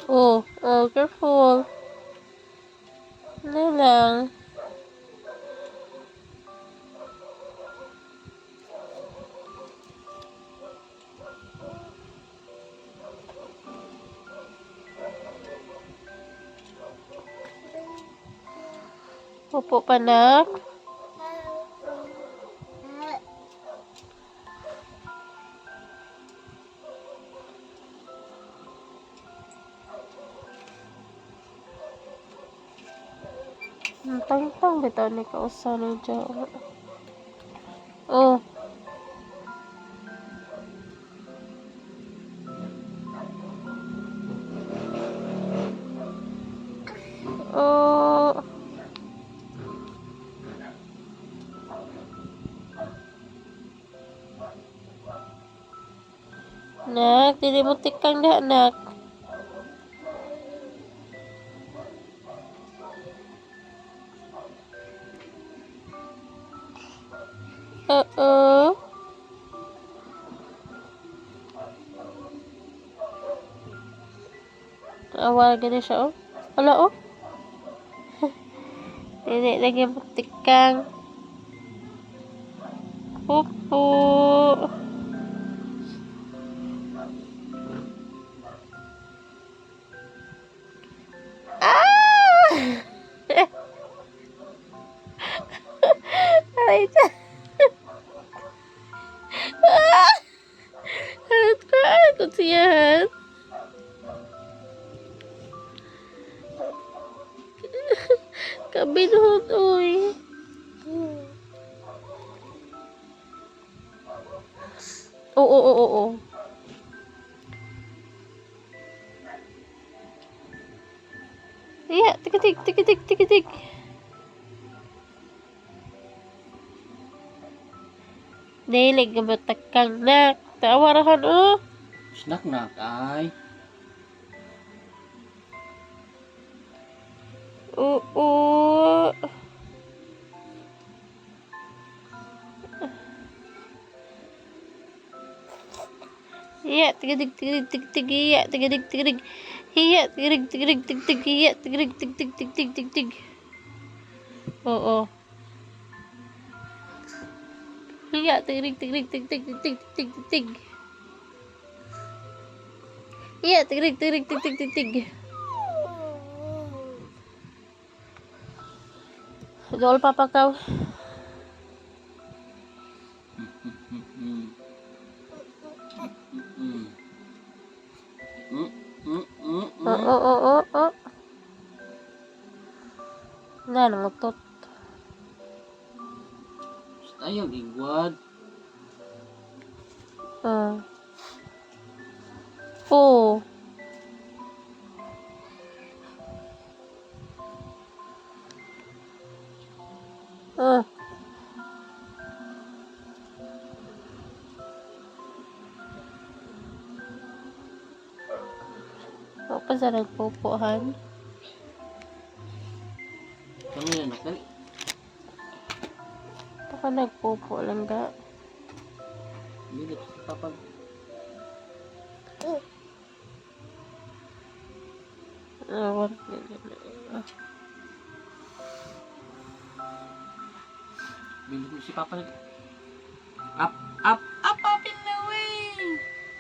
Oh, oh, careful. Ano lang. Opo, panak. Tang-tang bitaw ni kausa ni Jo. Oh. Oh. Nak, dili mo tikang na, nak. Oo. Awal gani siya, oh. Wala, oh. Dili lagi mo tikang. Pupu. Ah! Ay, dyan. Ah! Halit ko, ay, kung siyahan. Kabinhot, uy. Oo, oo, oo. Iya, tikitik, tikitik, tikitik. Dili gabatakang nak. Tawarahan, oh. Snack nak ay. Oo. Iya, tigidig, tigidig, tig-tig, iya, tigidig, tigidig. Iya, tigidig, tigidig, tig-tig, iya, tigidig, tig-tig, tig-tig, tig-tig. Oo. Iya, tigidig, tigidig, tig-tig, tig-tig, tig-tig, tig-tig. Iya, tigidig, tigidig, tig-tig, tig-tig. Dol papa kau. Oo, oo, oo. Na, nangutot. Ayaw igwad. Oo. Ah. Ako pa sa nagpupuhan. Kami na nakali. Baka nagpupo lang ga. Hindi na si Papa. Awar. Hindi si Papa. Up, up.